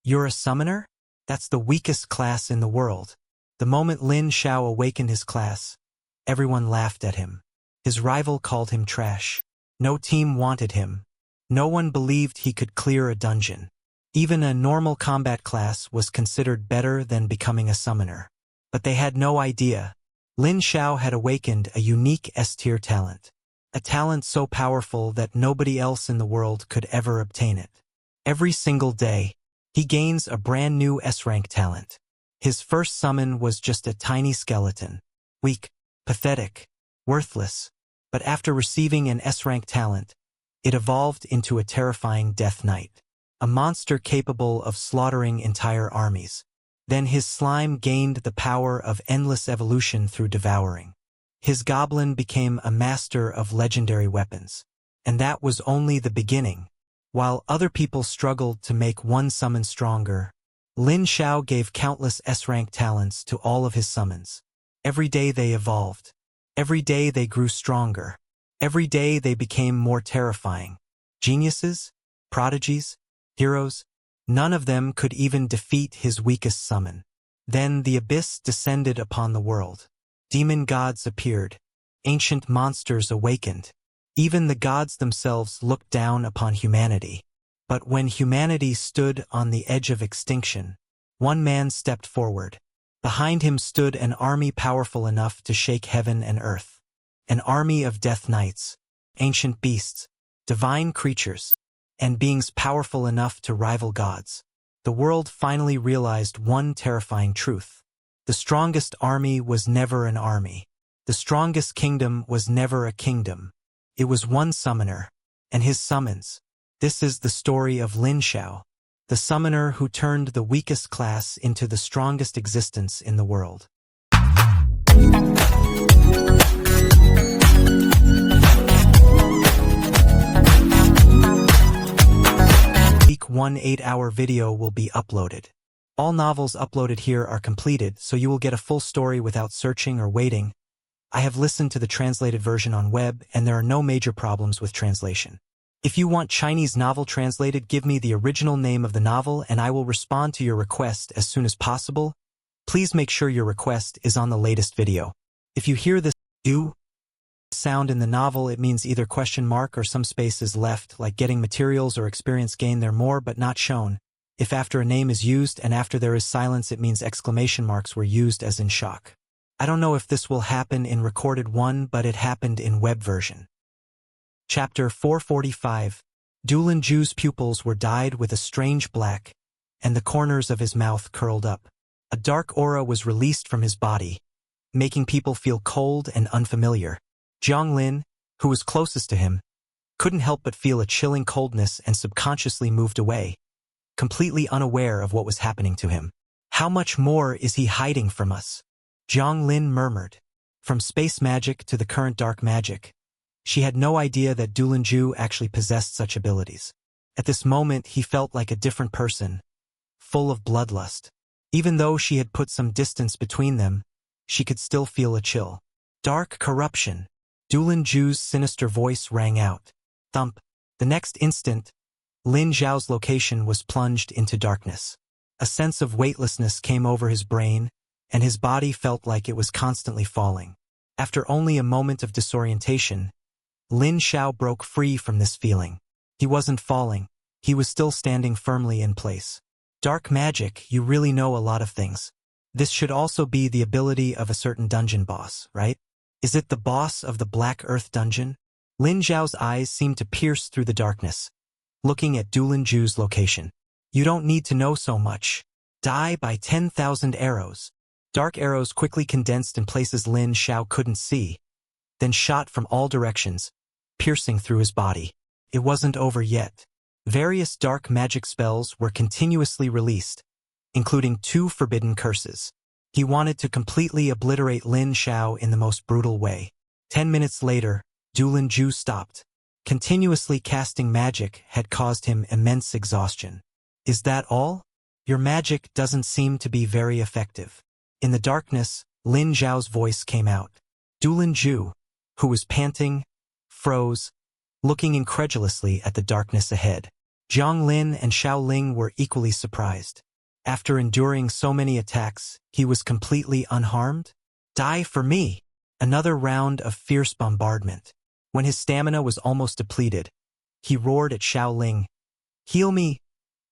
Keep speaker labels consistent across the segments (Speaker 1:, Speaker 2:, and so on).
Speaker 1: You're a summoner? That's the weakest class in the world. The moment Lin Xiao awakened his class, everyone laughed at him. His rival called him trash. No team wanted him. No one believed he could clear a dungeon. Even a normal combat class was considered better than becoming a summoner. But they had no idea. Lin Xiao had awakened a unique S-tier talent. A talent so powerful that nobody else in the world could ever obtain it. Every single day, he gains a brand new S-rank talent. His first summon was just a tiny skeleton. Weak, pathetic, worthless. But after receiving an S-rank talent, it evolved into a terrifying Death Knight. A monster capable of slaughtering entire armies. Then his slime gained the power of endless evolution through devouring. His goblin became a master of legendary weapons. And that was only the beginning. While other people struggled to make one summon stronger, Lin Xiao gave countless S-rank talents to all of his summons. Every day they evolved. Every day they grew stronger. Every day they became more terrifying. Geniuses, prodigies, heroes, none of them could even defeat his weakest summon. Then the abyss descended upon the world. Demon gods appeared. Ancient monsters awakened. Even the gods themselves looked down upon humanity. But when humanity stood on the edge of extinction, one man stepped forward. Behind him stood an army powerful enough to shake heaven and earth. An army of death knights, ancient beasts, divine creatures, and beings powerful enough to rival gods. The world finally realized one terrifying truth. The strongest army was never an army. The strongest kingdom was never a kingdom. It was one summoner, and his summons. This is the story of Lin Xiao, the summoner who turned the weakest class into the strongest existence in the world. Week 1 8-hour video will be uploaded. All novels uploaded here are completed, so you will get a full story without searching or waiting. I have listened to the translated version on web, and there are no major problems with translation. If you want Chinese novel translated, give me the original name of the novel and I will respond to your request as soon as possible. Please make sure your request is on the latest video. If you hear this "u" sound in the novel, it means either question mark or some space is left, like getting materials or experience gain there more but not shown. If after a name is used and after there is silence, it means exclamation marks were used as in shock. I don't know if this will happen in recorded one, but it happened in web version. Chapter 445. Lin Xiao's pupils were dyed with a strange black, and the corners of his mouth curled up. A dark aura was released from his body, making people feel cold and unfamiliar. Jiang Lin, who was closest to him, couldn't help but feel a chilling coldness and subconsciously moved away, completely unaware of what was happening to him. How much more is he hiding from us? Jiang Lin murmured. From space magic to the current dark magic, she had no idea that Lin Xiao actually possessed such abilities. At this moment, he felt like a different person, full of bloodlust. Even though she had put some distance between them, she could still feel a chill. Dark corruption. Lin Xiao's sinister voice rang out. Thump. The next instant, Lin Xiao's location was plunged into darkness. A sense of weightlessness came over his brain, and his body felt like it was constantly falling. After only a moment of disorientation, Lin Xiao broke free from this feeling. He wasn't falling. He was still standing firmly in place. Dark magic, you really know a lot of things. This should also be the ability of a certain dungeon boss, right? Is it the boss of the Black Earth dungeon? Lin Xiao's eyes seemed to pierce through the darkness, looking at Lin Xiao's location. You don't need to know so much. Die by 10,000 arrows. Dark arrows quickly condensed in places Lin Xiao couldn't see, then shot from all directions, piercing through his body. It wasn't over yet. Various dark magic spells were continuously released, including 2 forbidden curses. He wanted to completely obliterate Lin Xiao in the most brutal way. 10 minutes later, Lin Xiao stopped. Continuously casting magic had caused him immense exhaustion. Is that all? Your magic doesn't seem to be very effective. In the darkness, Lin Xiao's voice came out. Lin Xiao, who was panting, froze, looking incredulously at the darkness ahead. Jiang Lin and Xiao Ling were equally surprised. After enduring so many attacks, he was completely unharmed? Die for me! Another round of fierce bombardment. When his stamina was almost depleted, he roared at Xiao Ling, "Heal me!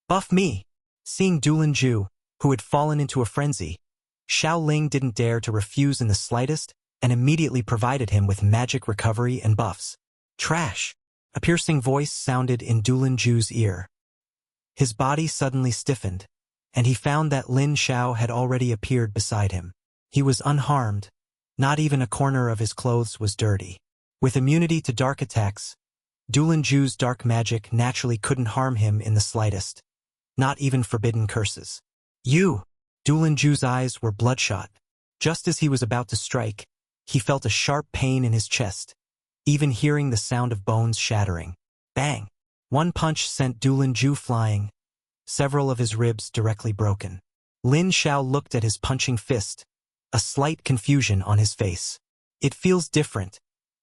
Speaker 1: Buff me!" Seeing Dulanju, who had fallen into a frenzy, Xiao Ling didn't dare to refuse in the slightest and immediately provided him with magic recovery and buffs. Trash! A piercing voice sounded in Dulanju's ear. His body suddenly stiffened, and he found that Lin Xiao had already appeared beside him. He was unharmed. Not even a corner of his clothes was dirty. With immunity to dark attacks, Dulanju's dark magic naturally couldn't harm him in the slightest. Not even forbidden curses. You! Dulanju's eyes were bloodshot. Just as he was about to strike, he felt a sharp pain in his chest, even hearing the sound of bones shattering. Bang! One punch sent Dulanju flying, several of his ribs directly broken. Lin Xiao looked at his punching fist, a slight confusion on his face. It feels different.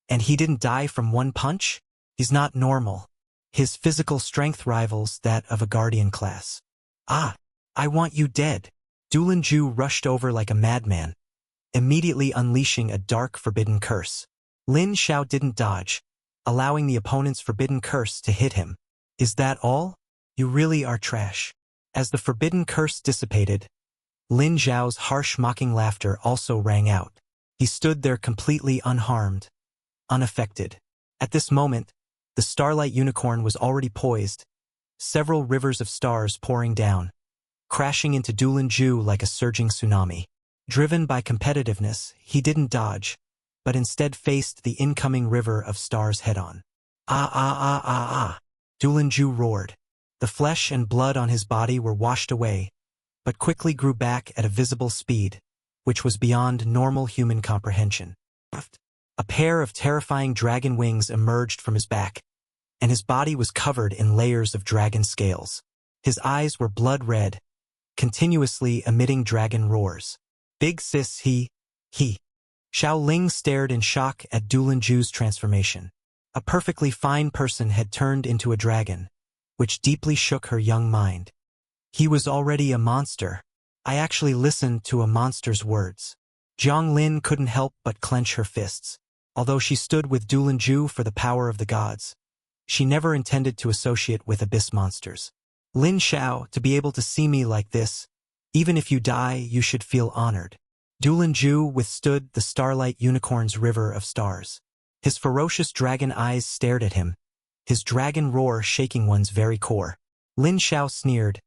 Speaker 1: And he didn't die from one punch? He's not normal. His physical strength rivals that of a guardian class. Ah! I want you dead. Dulanju rushed over like a madman, immediately unleashing a dark forbidden curse. Lin Xiao didn't dodge, allowing the opponent's forbidden curse to hit him. Is that all? You really are trash. As the forbidden curse dissipated, Lin Xiao's harsh mocking laughter also rang out. He stood there completely unharmed, unaffected. At this moment, the Starlight Unicorn was already poised, several rivers of stars pouring down, crashing into Dulanju like a surging tsunami. Driven by competitiveness, he didn't dodge, but instead faced the incoming river of stars head-on. Ah ah ah ah ah! Dulanju roared. The flesh and blood on his body were washed away, but quickly grew back at a visible speed, which was beyond normal human comprehension. A pair of terrifying dragon wings emerged from his back, and his body was covered in layers of dragon scales. His eyes were blood-red, continuously emitting dragon roars. Big sis, he. Xiao Ling stared in shock at Dulanju's transformation. A perfectly fine person had turned into a dragon, which deeply shook her young mind. He was already a monster. I actually listened to a monster's words. Jiang Lin couldn't help but clench her fists. Although she stood with Dulanju for the power of the gods, she never intended to associate with abyss monsters. Lin Xiao, to be able to see me like this, even if you die, you should feel honored. Dulanju withstood the Starlight Unicorn's river of stars. His ferocious dragon eyes stared at him, his dragon roar shaking one's very core. Lin Xiao sneered.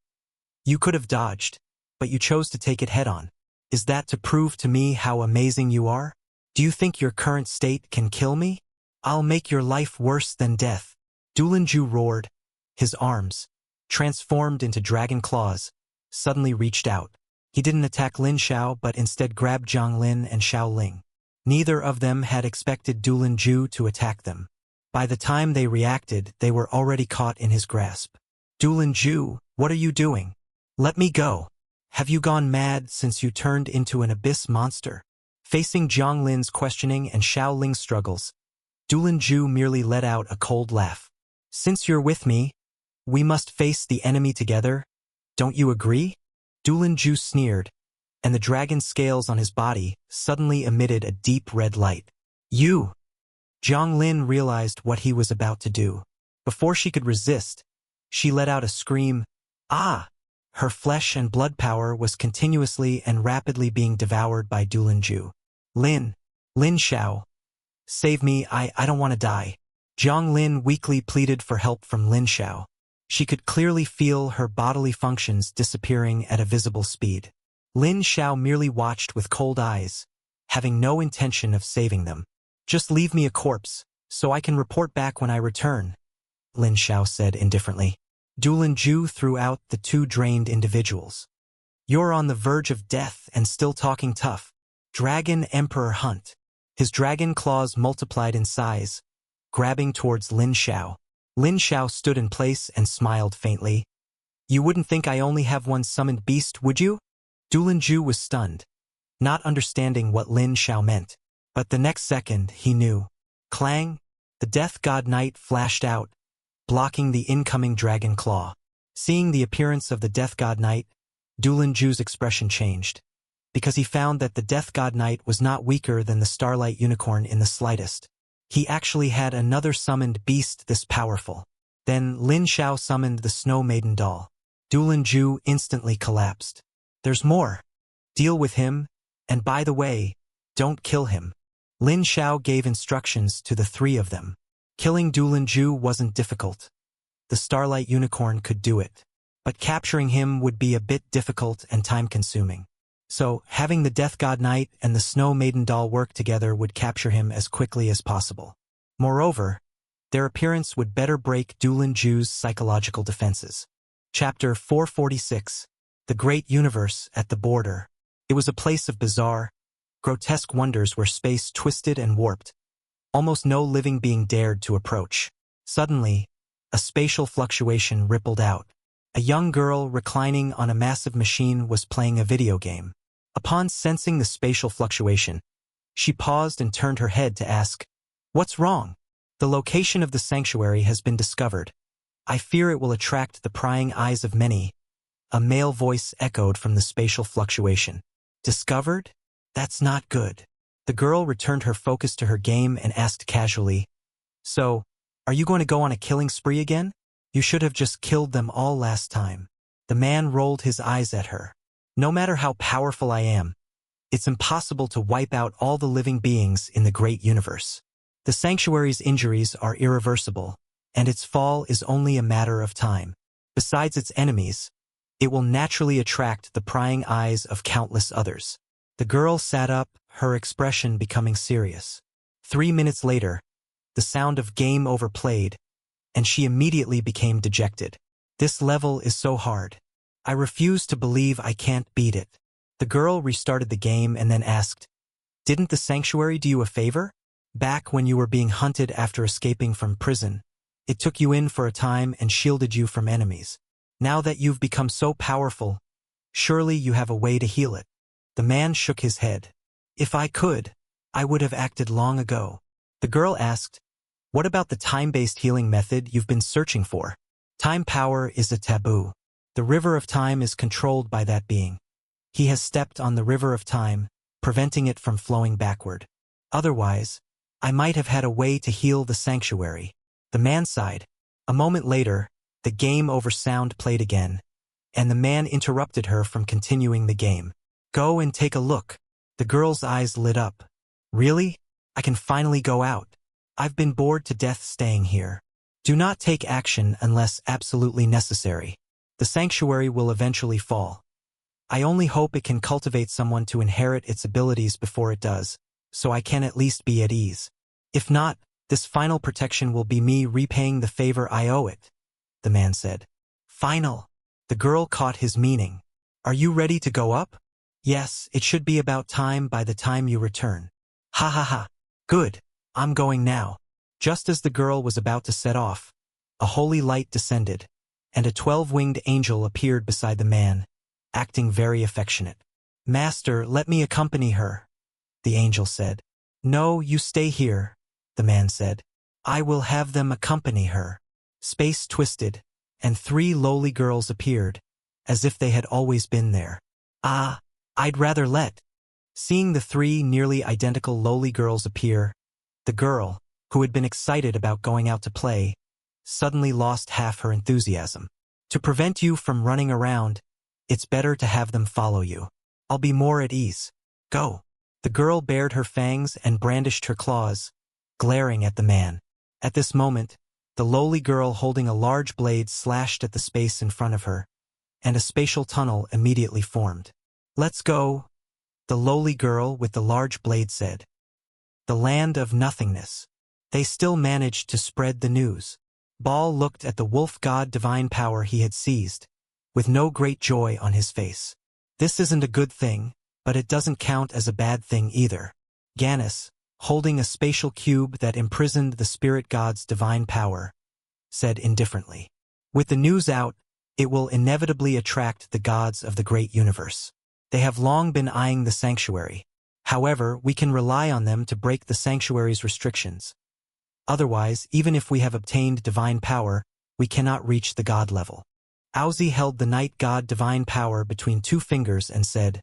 Speaker 1: You could have dodged, but you chose to take it head-on. Is that to prove to me how amazing you are? Do you think your current state can kill me? I'll make your life worse than death. Dulanju roared. His arms, transformed into dragon claws, suddenly reached out. He didn't attack Lin Xiao but instead grabbed Jiang Lin and Xiao Ling. Neither of them had expected Dulanju to attack them. By the time they reacted, they were already caught in his grasp. Dulanju, what are you doing? Let me go. Have you gone mad since you turned into an abyss monster? Facing Jiang Lin's questioning and Xiao Ling's struggles, Dulanju merely let out a cold laugh. Since you're with me, we must face the enemy together. Don't you agree? Dulanju sneered, and the dragon scales on his body suddenly emitted a deep red light. You! Jiang Lin realized what he was about to do. Before she could resist, she let out a scream. Ah! Her flesh and blood power was continuously and rapidly being devoured by Dulanju. Lin Xiao. Save me, I don't want to die. Jiang Lin weakly pleaded for help from Lin Xiao. She could clearly feel her bodily functions disappearing at a visible speed. Lin Xiao merely watched with cold eyes, having no intention of saving them. Just leave me a corpse, so I can report back when I return, Lin Xiao said indifferently. Dulanju threw out the two drained individuals. You're on the verge of death and still talking tough. Dragon Emperor Hunt. His dragon claws multiplied in size, grabbing towards Lin Xiao. Lin Xiao stood in place and smiled faintly. You wouldn't think I only have one summoned beast, would you? Dulanju was stunned, not understanding what Lin Xiao meant. But the next second, he knew. Clang! The Death God Knight flashed out, blocking the incoming dragon claw. Seeing the appearance of the Death God Knight, Lin Xiao's expression changed, because he found that the Death God Knight was not weaker than the Starlight Unicorn in the slightest. He actually had another summoned beast this powerful. Then Lin Xiao summoned the Snow Maiden doll. Lin Xiao instantly collapsed. There's more. Deal with him, and by the way, don't kill him. Lin Xiao gave instructions to the three of them. Killing Lin Xiao wasn't difficult. The Starlight Unicorn could do it. But capturing him would be a bit difficult and time-consuming. So, having the Death God Knight and the Snow Maiden doll work together would capture him as quickly as possible. Moreover, their appearance would better break Lin Xiao's psychological defenses. Chapter 446. The Great Universe at the Border. It was a place of bizarre, grotesque wonders where space twisted and warped. Almost no living being dared to approach. Suddenly, a spatial fluctuation rippled out. A young girl reclining on a massive machine was playing a video game. Upon sensing the spatial fluctuation, she paused and turned her head to ask, "What's wrong?" "The location of the sanctuary has been discovered. I fear it will attract the prying eyes of many." A male voice echoed from the spatial fluctuation. "Discovered? That's not good." The girl returned her focus to her game and asked casually, "So, are you going to go on a killing spree again? You should have just killed them all last time." The man rolled his eyes at her. "No matter how powerful I am, it's impossible to wipe out all the living beings in the great universe. The sanctuary's injuries are irreversible, and its fall is only a matter of time. Besides its enemies, it will naturally attract the prying eyes of countless others." The girl sat up, her expression becoming serious. 3 minutes later, the sound of game over played, and she immediately became dejected. "This level is so hard. I refuse to believe I can't beat it." The girl restarted the game and then asked, "Didn't the sanctuary do you a favor? Back when you were being hunted after escaping from prison, it took you in for a time and shielded you from enemies. Now that you've become so powerful, surely you have a way to heal it." The man shook his head. "If I could, I would have acted long ago." The girl asked, "What about the time-based healing method you've been searching for?" "Time power is a taboo. The river of time is controlled by that being. He has stepped on the river of time, preventing it from flowing backward. Otherwise, I might have had a way to heal the sanctuary." The man sighed. A moment later, the game over sound played again, and the man interrupted her from continuing the game. "Go and take a look." The girl's eyes lit up. "Really? I can finally go out. I've been bored to death staying here." "Do not take action unless absolutely necessary. The sanctuary will eventually fall. I only hope it can cultivate someone to inherit its abilities before it does, so I can at least be at ease. If not, this final protection will be me repaying the favor I owe it," the man said. "Final?" The girl caught his meaning. "Are you ready to go up?" "Yes, it should be about time by the time you return." "Ha ha ha. Good. I'm going now." Just as the girl was about to set off, a holy light descended, and a 12-winged angel appeared beside the man, acting very affectionate. "Master, let me accompany her," the angel said. "No, you stay here," the man said. "I will have them accompany her." Space twisted, and 3 lowly girls appeared, as if they had always been there. "Ah, I'd rather let." Seeing the 3 nearly identical lowly girls appear, the girl, who had been excited about going out to play, suddenly lost half her enthusiasm. "To prevent you from running around, it's better to have them follow you. I'll be more at ease. Go." The girl bared her fangs and brandished her claws, glaring at the man. At this moment, the lowly girl holding a large blade slashed at the space in front of her, and a spatial tunnel immediately formed. "Let's go," the lowly girl with the large blade said. "The land of nothingness." They still managed to spread the news. Baal looked at the wolf god divine power he had seized, with no great joy on his face. "This isn't a good thing, but it doesn't count as a bad thing either." Ganis, holding a spatial cube that imprisoned the spirit god's divine power, said indifferently, "With the news out, it will inevitably attract the gods of the great universe. They have long been eyeing the sanctuary. However, we can rely on them to break the sanctuary's restrictions. Otherwise, even if we have obtained divine power, we cannot reach the god level. Aozi held the night god divine power between two fingers and said,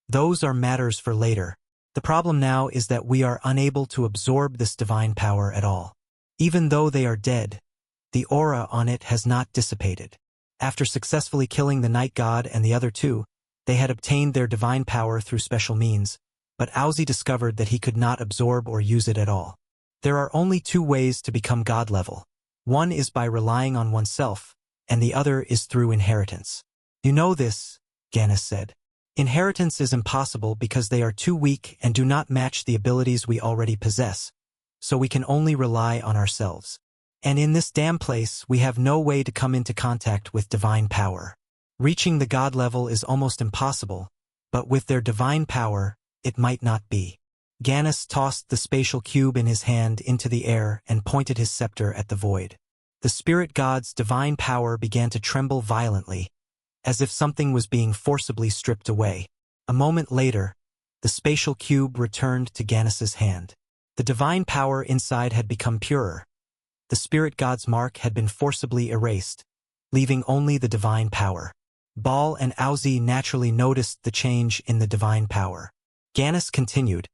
Speaker 1: "Those are matters for later. The problem now is that we are unable to absorb this divine power at all. Even though they are dead, the aura on it has not dissipated." After successfully killing the night god and the other two, they had obtained their divine power through special means, but Aozi discovered that he could not absorb or use it at all. There are only two ways to become god level. One is by relying on oneself, and the other is through inheritance. "You know this," Ganis said. "Inheritance is impossible because they are too weak and do not match the abilities we already possess, so we can only rely on ourselves. And in this damn place, we have no way to come into contact with divine power. Reaching the god level is almost impossible, but with their divine power, it might not be." Ganis tossed the spatial cube in his hand into the air and pointed his scepter at the void. The spirit god's divine power began to tremble violently, as if something was being forcibly stripped away. A moment later, the spatial cube returned to Ganis's hand. The divine power inside had become purer. The spirit god's mark had been forcibly erased, leaving only the divine power. Bal and Aozi naturally noticed the change in the divine power. Ganis continued,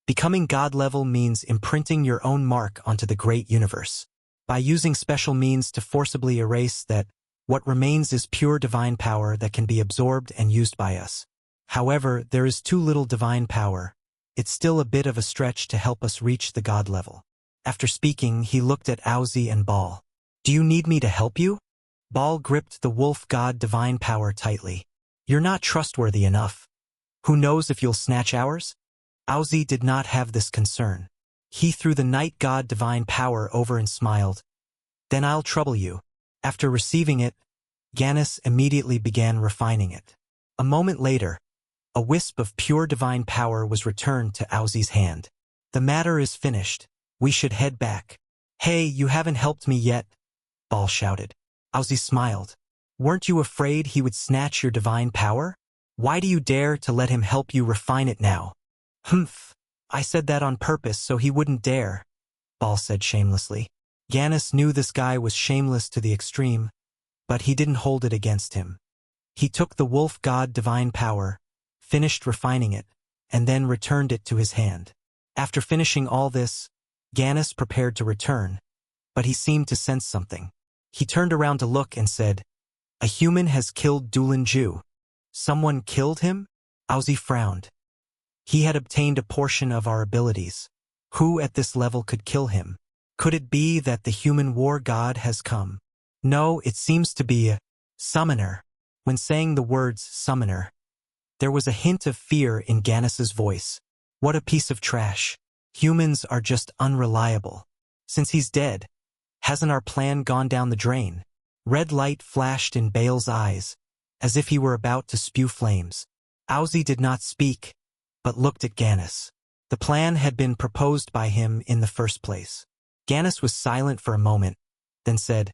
Speaker 1: "Becoming god level means imprinting your own mark onto the great universe. By using special means to forcibly erase that, what remains is pure divine power that can be absorbed and used by us. However, there is too little divine power. It's still a bit of a stretch to help us reach the god level." After speaking, he looked at Aozi and Bal. "Do you need me to help you?" Bal gripped the wolf god divine power tightly. "You're not trustworthy enough. Who knows if you'll snatch ours?" Aozi did not have this concern. He threw the night god divine power over and smiled. "Then I'll trouble you." After receiving it, Ganis immediately began refining it. A moment later, a wisp of pure divine power was returned to Aozi's hand. "The matter is finished. We should head back." "Hey, you haven't helped me yet," Bal shouted. Aozi smiled. "Weren't you afraid he would snatch your divine power? Why do you dare to let him help you refine it now?" "Humph, I said that on purpose so he wouldn't dare," Bal said shamelessly. Ganis knew this guy was shameless to the extreme, but he didn't hold it against him. He took the wolf god divine power, finished refining it, and then returned it to his hand. After finishing all this, Ganis prepared to return, but he seemed to sense something. He turned around to look and said, "A human has killed Dulin Ju." "Someone killed him?" Aozi frowned. "He had obtained a portion of our abilities. Who at this level could kill him? Could it be that the human war god has come?" "No, it seems to be a summoner." When saying the words summoner, there was a hint of fear in Ganis's voice. What a piece of trash. Humans are just unreliable. Since he's dead, hasn't our plan gone down the drain? Red light flashed in Bale's eyes, as if he were about to spew flames. Aozi did not speak, but looked at Ganis. The plan had been proposed by him in the first place. Ganis was silent for a moment, then said,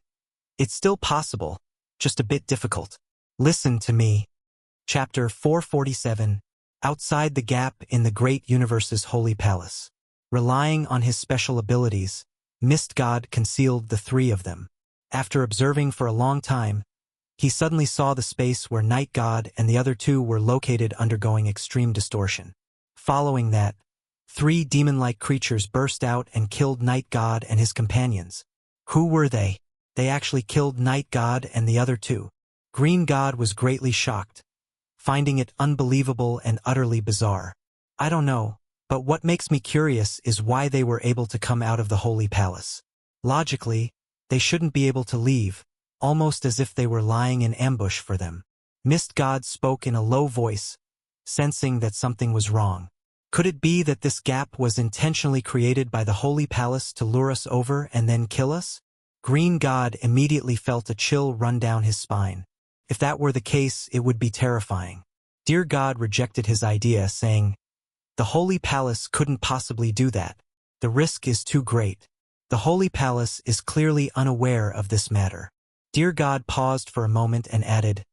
Speaker 1: "It's still possible, just a bit difficult. Listen to me." Chapter 447, Outside the Gap in the Great Universe's Holy Palace. Relying on his special abilities, Mist God concealed the three of them. After observing for a long time, he suddenly saw the space where Night God and the other two were located undergoing extreme distortion. Following that, three demon-like creatures burst out and killed Night God and his companions. Who were they? They actually killed Night God and the other two. Green God was greatly shocked, finding it unbelievable and utterly bizarre. "I don't know, but what makes me curious is why they were able to come out of the Holy Palace. Logically, they shouldn't be able to leave, almost as if they were lying in ambush for them." Mist God spoke in a low voice, sensing that something was wrong. Could it be that this gap was intentionally created by the Holy Palace to lure us over and then kill us? Green God immediately felt a chill run down his spine. If that were the case, it would be terrifying. Dear God rejected his idea, saying, "The Holy Palace couldn't possibly do that. The risk is too great. The Holy Palace is clearly unaware of this matter." Dear God paused for a moment and added,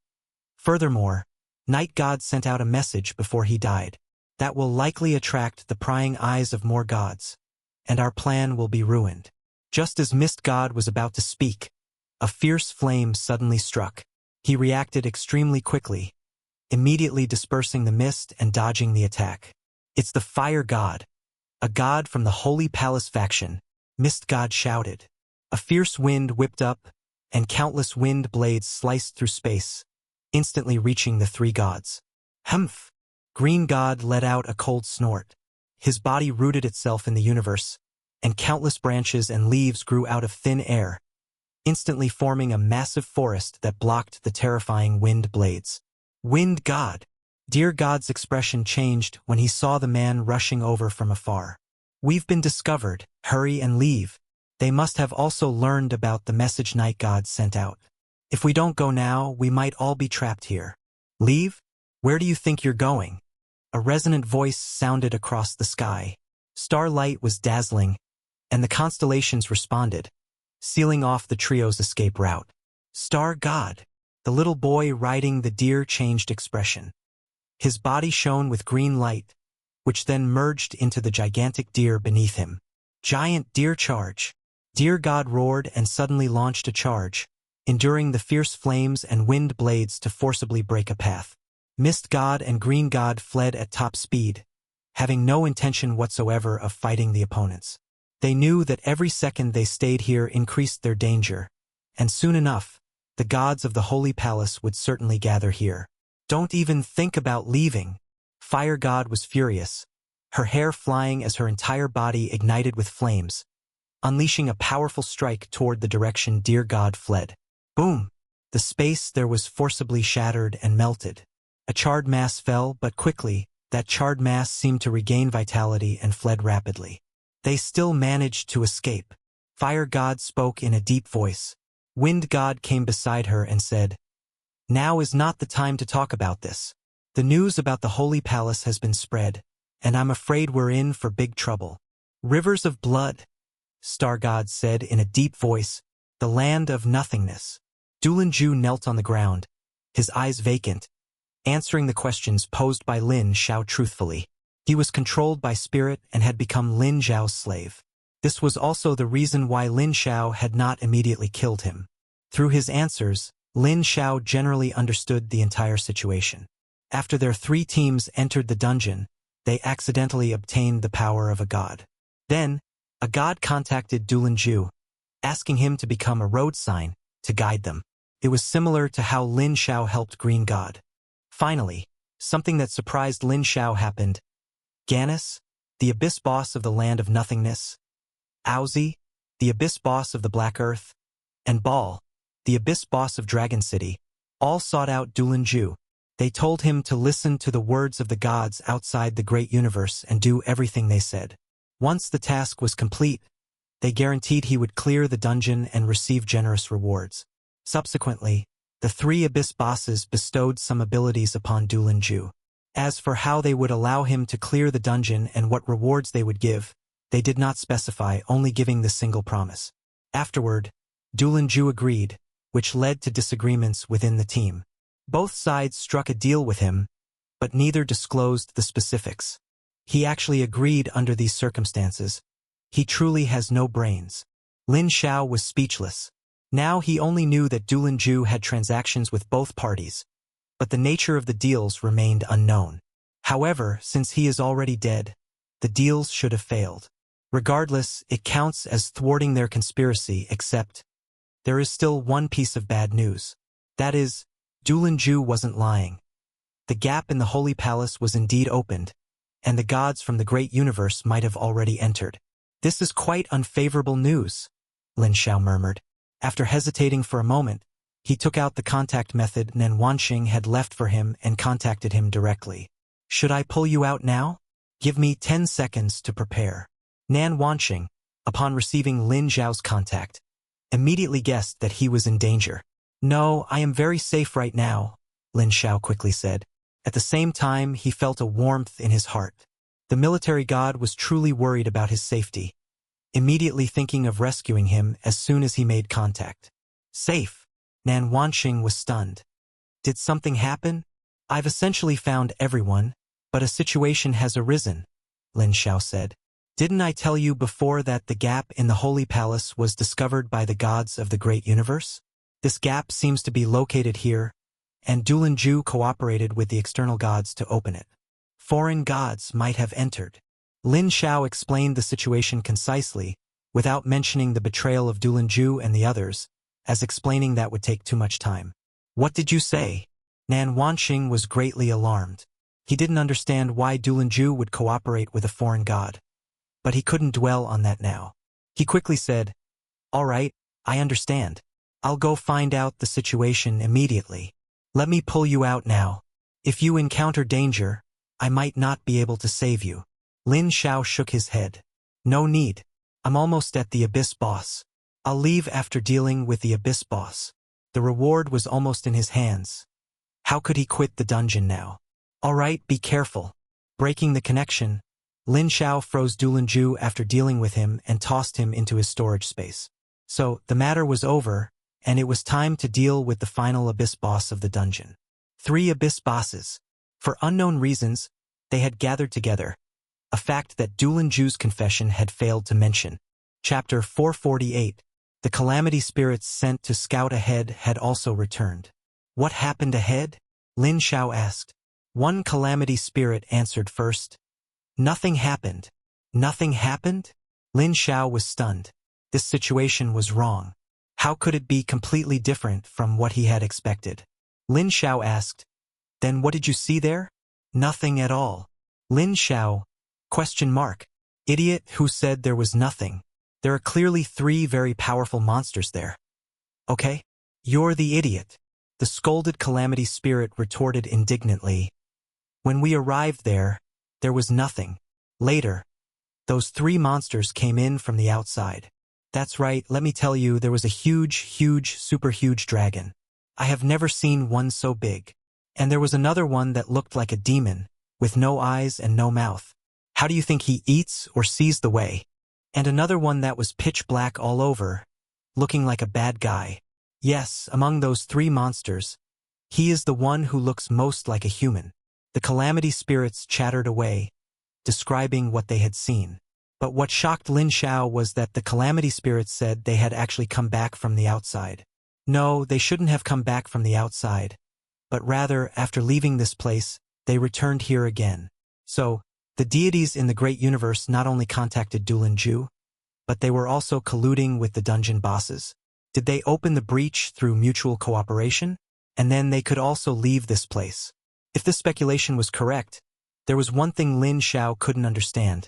Speaker 1: "Furthermore, Night God sent out a message before he died. That will likely attract the prying eyes of more gods, and our plan will be ruined." Just as Mist God was about to speak, A fierce flame suddenly struck. He reacted extremely quickly, immediately dispersing the mist and dodging the attack. "It's the fire god, a god from the Holy Palace faction," Mist God shouted. A fierce wind whipped up, and countless wind blades sliced through space, instantly reaching the three gods. Humph! Green God let out a cold snort. His body rooted itself in the universe, and countless branches and leaves grew out of thin air, instantly forming a massive forest that blocked the terrifying wind blades. Wind God! Dear God's expression changed when he saw the man rushing over from afar. "We've been discovered, hurry and leave. They must have also learned about the message Night God sent out. If we don't go now, we might all be trapped here." "Leave? Where do you think you're going?" A resonant voice sounded across the sky. Starlight was dazzling, and the constellations responded, sealing off the trio's escape route. "Star God!" The little boy riding the deer changed expression. His body shone with green light, which then merged into the gigantic deer beneath him. "Giant deer charge!" Deer God roared and suddenly launched a charge, enduring the fierce flames and wind blades to forcibly break a path. Mist God and Green God fled at top speed, having no intention whatsoever of fighting the opponents. They knew that every second they stayed here increased their danger, and soon enough, the gods of the Holy Palace would certainly gather here. "Don't even think about leaving." Fire God was furious, her hair flying as her entire body ignited with flames, unleashing a powerful strike toward the direction Deer God fled. Boom! The space there was forcibly shattered and melted. A charred mass fell, but quickly, that charred mass seemed to regain vitality and fled rapidly. They still managed to escape. Fire God spoke in a deep voice. Wind God came beside her and said, "Now is not the time to talk about this. The news about the Holy Palace has been spread, and I'm afraid we're in for big trouble." "Rivers of blood," Star God said in a deep voice, "the land of nothingness." Dulanju knelt on the ground, his eyes vacant, answering the questions posed by Lin Xiao truthfully. He was controlled by spirit and had become Lin Xiao's slave. This was also the reason why Lin Xiao had not immediately killed him. Through his answers, Lin Xiao generally understood the entire situation. After their three teams entered the dungeon, they accidentally obtained the power of a god. Then, a god contacted Dulanju, asking him to become a road sign to guide them. It was similar to how Lin Xiao helped Green God. Finally, something that surprised Lin Xiao happened. Ganis, the abyss boss of the land of nothingness, Owzi, the abyss boss of the Black Earth, and Baal, the abyss boss of Dragon City, all sought out Dulanju. They told him to listen to the words of the gods outside the great universe and do everything they said. Once the task was complete, they guaranteed he would clear the dungeon and receive generous rewards. Subsequently, the three abyss bosses bestowed some abilities upon Dulanju. As for how they would allow him to clear the dungeon and what rewards they would give, they did not specify, only giving the single promise. Afterward, Dulanju agreed, which led to disagreements within the team. Both sides struck a deal with him, but neither disclosed the specifics. He actually agreed under these circumstances. He truly has no brains. Lin Xiao was speechless. Now he only knew that Dulanju had transactions with both parties, but the nature of the deals remained unknown. However, since he is already dead, the deals should have failed. Regardless, it counts as thwarting their conspiracy, except there is still one piece of bad news. That is, Dulanju wasn't lying. The gap in the Holy Palace was indeed opened, and the gods from the great universe might have already entered. "This is quite unfavorable news," Lin Xiao murmured. After hesitating for a moment, he took out the contact method Nan Wanxing had left for him and contacted him directly. "Should I pull you out now? Give me 10 seconds to prepare." Nan Wanxing, upon receiving Lin Xiao's contact, immediately guessed that he was in danger. "No, I am very safe right now," Lin Xiao quickly said. At the same time, he felt a warmth in his heart. The military god was truly worried about his safety, immediately thinking of rescuing him as soon as he made contact. "Safe?" Nan Wanxing was stunned. "Did something happen?" "I've essentially found everyone, but a situation has arisen," Lin Xiao said. "Didn't I tell you before that the gap in the Holy Palace was discovered by the gods of the great universe?" This gap seems to be located here, and Dulanju cooperated with the external gods to open it. Foreign gods might have entered. Lin Xiao explained the situation concisely, without mentioning the betrayal of Dulanju and the others, as explaining that would take too much time. What did you say? Nan Wanxing was greatly alarmed. He didn't understand why Dulanju would cooperate with a foreign god. But he couldn't dwell on that now. He quickly said, "All right, I understand. I'll go find out the situation immediately. Let me pull you out now. If you encounter danger, I might not be able to save you." Lin Xiao shook his head. "No need. I'm almost at the Abyss boss. I'll leave after dealing with the Abyss boss." The reward was almost in his hands. How could he quit the dungeon now? "All right, be careful." Breaking the connection, Lin Xiao froze Dulanju after dealing with him and tossed him into his storage space. So, the matter was over, and it was time to deal with the final Abyss boss of the dungeon. 3 Abyss bosses. For unknown reasons, they had gathered together, a fact that Dulanju's confession had failed to mention. Chapter 448. The calamity spirits sent to scout ahead had also returned. "What happened ahead?" Lin Xiao asked. One calamity spirit answered first. "Nothing happened." "Nothing happened?" Lin Xiao was stunned. This situation was wrong. How could it be completely different from what he had expected? Lin Xiao asked, "Then what did you see there?" "Nothing at all." Lin Xiao? ? Idiot, who said there was nothing? There are clearly 3 very powerful monsters there. Okay? You're the idiot. The scolded calamity spirit retorted indignantly. When we arrived there was nothing. Later, those 3 monsters came in from the outside. That's right, let me tell you, there was a huge, super huge dragon. I have never seen one so big. And there was another one that looked like a demon, with no eyes and no mouth. How do you think he eats or sees the way? And another one that was pitch black all over, looking like a bad guy. Yes, among those 3 monsters, he is the one who looks most like a human. The calamity spirits chattered away, describing what they had seen. But what shocked Lin Xiao was that the calamity spirits said they had actually come back from the outside. No, they shouldn't have come back from the outside, but rather, after leaving this place, they returned here again. So, the deities in the great universe not only contacted Dulanju, but they were also colluding with the dungeon bosses. Did they open the breach through mutual cooperation? And then they could also leave this place. If this speculation was correct, there was one thing Lin Xiao couldn't understand.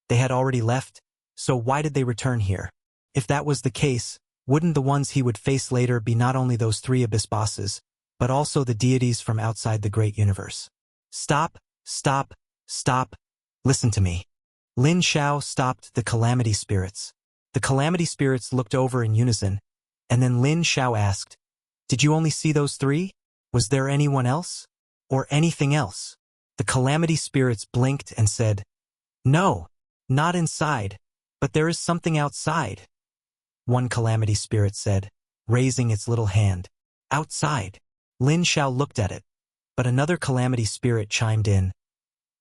Speaker 1: They had already left, so why did they return here? If that was the case, wouldn't the ones he would face later be not only those 3 Abyss bosses, but also the deities from outside the great universe? Stop, stop, stop. Listen to me. Lin Xiao stopped the calamity spirits. The calamity spirits looked over in unison, and then Lin Xiao asked, "Did you only see those 3? Was there anyone else? Or anything else?" The calamity spirits blinked and said, "No, not inside, but there is something outside." One calamity spirit said, raising its little hand. "Outside." Lin Xiao looked at it, but another calamity spirit chimed in.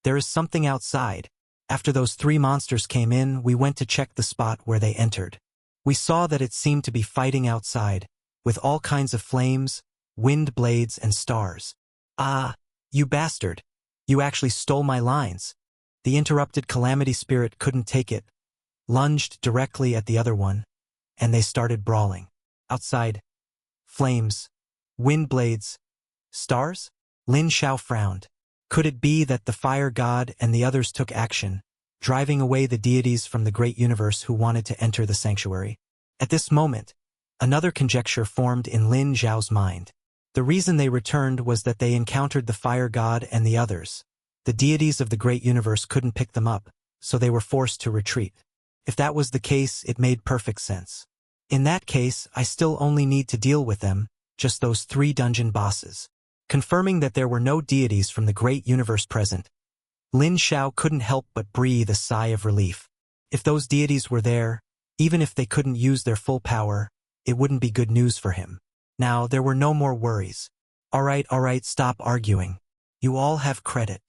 Speaker 1: "There is something outside. After those 3 monsters came in, we went to check the spot where they entered. We saw that it seemed to be fighting outside, with all kinds of flames, wind blades, and stars." "Ah, you bastard. You actually stole my lines." The interrupted calamity spirit couldn't take it, lunged directly at the other one, and they started brawling. Outside, flames, wind blades, stars? Lin Xiao frowned. Could it be that the fire god and the others took action, driving away the deities from the great universe who wanted to enter the sanctuary? At this moment, another conjecture formed in Lin Xiao's mind. The reason they returned was that they encountered the fire god and the others. The deities of the great universe couldn't pick them up, so they were forced to retreat. If that was the case, it made perfect sense. In that case, I still only need to deal with them, just those 3 dungeon bosses. Confirming that there were no deities from the great universe present, Lin Xiao couldn't help but breathe a sigh of relief. If those deities were there, even if they couldn't use their full power, it wouldn't be good news for him. Now, there were no more worries. All right, stop arguing. You all have credit."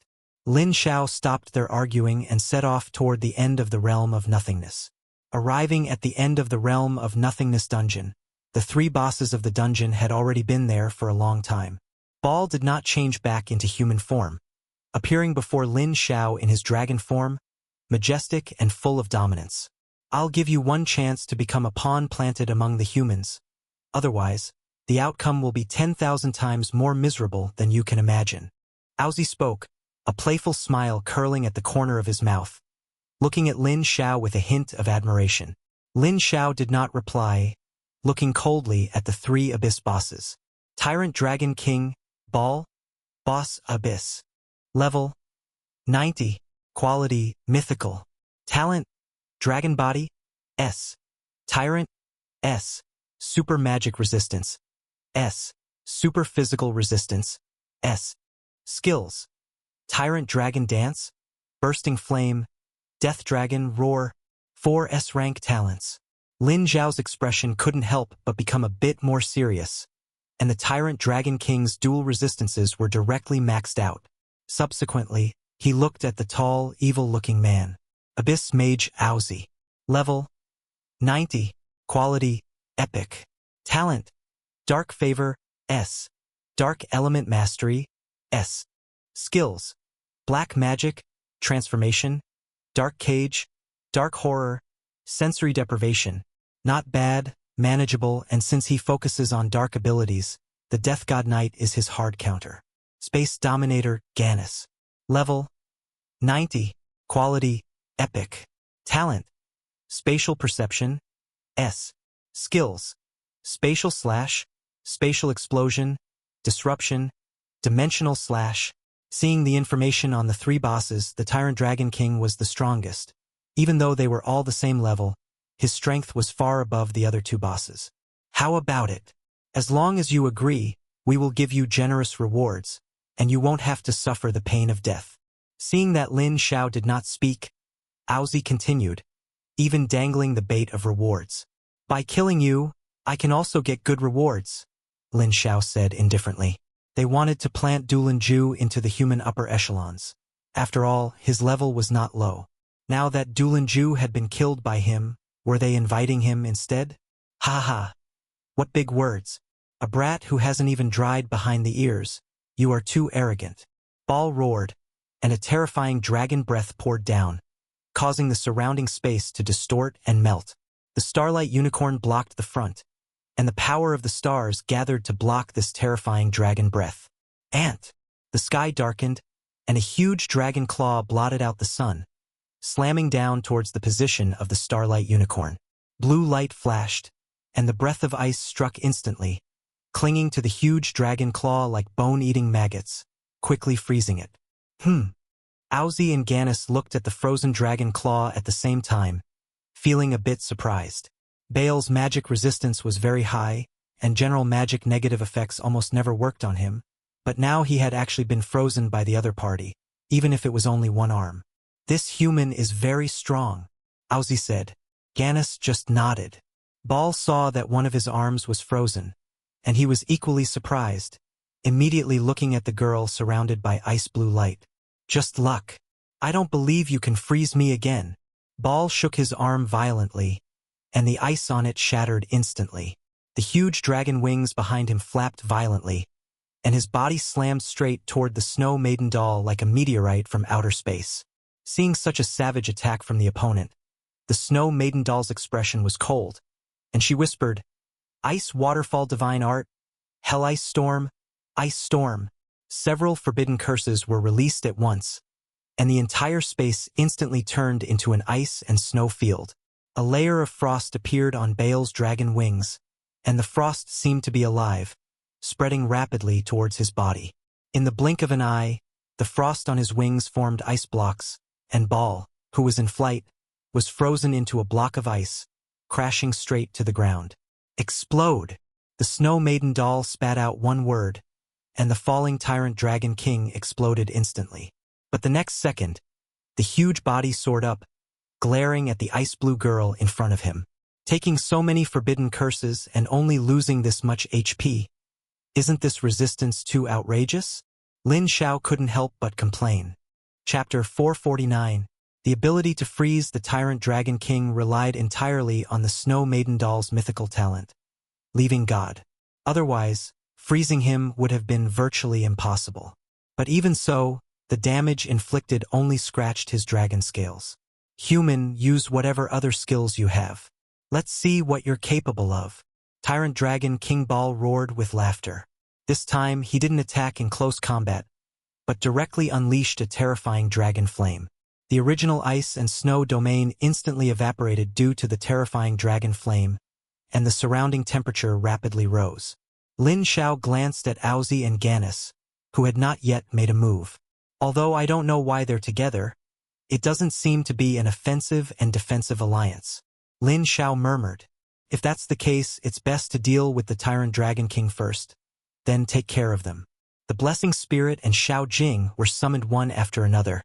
Speaker 1: Lin Xiao stopped their arguing and set off toward the end of the realm of nothingness. Arriving at the end of the realm of nothingness dungeon, The 3 bosses of the dungeon had already been there for a long time. Ball did not change back into human form, appearing before Lin Xiao in his dragon form, majestic and full of dominance. I'll give you one chance to become a pawn planted among the humans. Otherwise, the outcome will be 10,000 times more miserable than you can imagine. Owzie spoke, a playful smile curling at the corner of his mouth, looking at Lin Xiao with a hint of admiration. Lin Xiao did not reply, looking coldly at the 3 abyss bosses. Tyrant Dragon King, Ball, Boss Abyss. Level 90. Quality, Mythical. Talent, Dragon Body, S. Tyrant, S. Super Magic Resistance, S. Super Physical Resistance, S. Skills, Tyrant Dragon Dance, Bursting Flame, Death Dragon Roar, 4 S-rank talents. Lin Xiao's expression couldn't help but become a bit more serious, and the Tyrant Dragon King's dual resistances were directly maxed out. Subsequently, he looked at the tall, evil-looking man. Abyss Mage Owzie. Level 90. Quality, Epic. Talent, Dark Favor, S. Dark Element Mastery, S. Skills, Black Magic, Transformation, Dark Cage, Dark Horror, Sensory Deprivation. Not bad, manageable, and since he focuses on dark abilities, the Death God Knight is his hard counter. Space Dominator, Gannis. Level 90. Quality, Epic. Talent, Spatial Perception, S. Skills, Spatial Slash, Spatial Explosion, Disruption, Dimensional Slash. Seeing the information on the 3 bosses, the Tyrant Dragon King was the strongest. Even though they were all the same level, his strength was far above the other 2 bosses. How about it? As long as you agree, we will give you generous rewards, and you won't have to suffer the pain of death. Seeing that Lin Xiao did not speak, Owzie continued, even dangling the bait of rewards. By killing you, I can also get good rewards, Lin Xiao said indifferently. They wanted to plant Dulin Ju into the human upper echelons. After all, his level was not low. Now that Dulin Ju had been killed by him, were they inviting him instead? Ha ha. What big words. A brat who hasn't even dried behind the ears. You are too arrogant. Ball roared, and a terrifying dragon breath poured down, causing the surrounding space to distort and melt. The Starlight Unicorn blocked the front, and the power of the stars gathered to block this terrifying dragon breath. Ant! The sky darkened, and a huge dragon claw blotted out the sun, slamming down towards the position of the Starlight Unicorn. Blue light flashed, and the breath of ice struck instantly, clinging to the huge dragon claw like bone-eating maggots, quickly freezing it. Owzie and Gannis looked at the frozen dragon claw at the same time, feeling a bit surprised. Bale's magic resistance was very high, and general magic negative effects almost never worked on him, but now he had actually been frozen by the other party, even if it was only one arm. This human is very strong, Owzie said. Gannis just nodded. Ball saw that one of his arms was frozen, and he was equally surprised, immediately looking at the girl surrounded by ice blue light. Just luck. I don't believe you can freeze me again. Ball shook his arm violently, and the ice on it shattered instantly. The huge dragon wings behind him flapped violently, and his body slammed straight toward the Snow Maiden doll like a meteorite from outer space. Seeing such a savage attack from the opponent, the Snow Maiden doll's expression was cold, and she whispered, "Ice Waterfall Divine Art, Hell Ice Storm, Ice Storm." Several forbidden curses were released at once, and the entire space instantly turned into an ice and snow field. A layer of frost appeared on Bale's dragon wings, and the frost seemed to be alive, spreading rapidly towards his body. In the blink of an eye, the frost on his wings formed ice blocks, and Ball, who was in flight, was frozen into a block of ice, crashing straight to the ground. Explode! The Snow Maiden doll spat out one word, and the falling Tyrant Dragon King exploded instantly. But the next second, the huge body soared up, glaring at the ice-blue girl in front of him. Taking so many forbidden curses and only losing this much HP. Isn't this resistance too outrageous? Lin Xiao couldn't help but complain. Chapter 449. The ability to freeze the Tyrant Dragon King relied entirely on the Snow Maiden doll's mythical talent. leaving God. Otherwise, freezing him would have been virtually impossible. But even so, the damage inflicted only scratched his dragon scales. Human, use whatever other skills you have. Let's see what you're capable of. Tyrant Dragon King Ball roared with laughter. This time, he didn't attack in close combat, but directly unleashed a terrifying dragon flame. The original ice and snow domain instantly evaporated due to the terrifying dragon flame, and the surrounding temperature rapidly rose. Lin Xiao glanced at Aozi and Gannis, who had not yet made a move. Although I don't know why they're together, it doesn't seem to be an offensive and defensive alliance. Lin Xiao murmured. If that's the case, it's best to deal with the Tyrant Dragon King first, then take care of them. The Blessing Spirit and Xiao Jing were summoned one after another,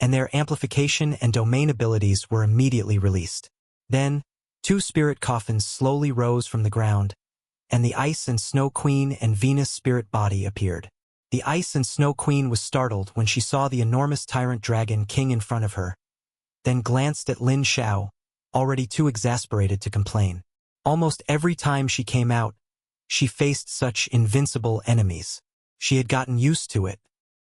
Speaker 1: and their amplification and domain abilities were immediately released. Then, 2 spirit coffins slowly rose from the ground, and the Ice and Snow Queen and Venus spirit body appeared. The Ice and Snow Queen was startled when she saw the enormous Tyrant Dragon King in front of her, then glanced at Lin Xiao, already too exasperated to complain. Almost every time she came out, she faced such invincible enemies. She had gotten used to it.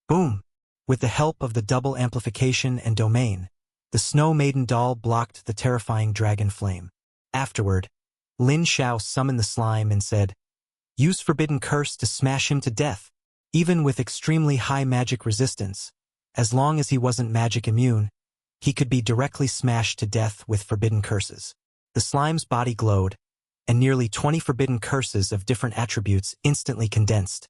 Speaker 1: Boom! With the help of the double amplification and domain, the Snow Maiden doll blocked the terrifying dragon flame. Afterward, Lin Xiao summoned the slime and said, "Use Forbidden Curse to smash him to death." Even with extremely high magic resistance, as long as he wasn't magic immune, he could be directly smashed to death with forbidden curses. The slime's body glowed, and nearly 20 forbidden curses of different attributes instantly condensed,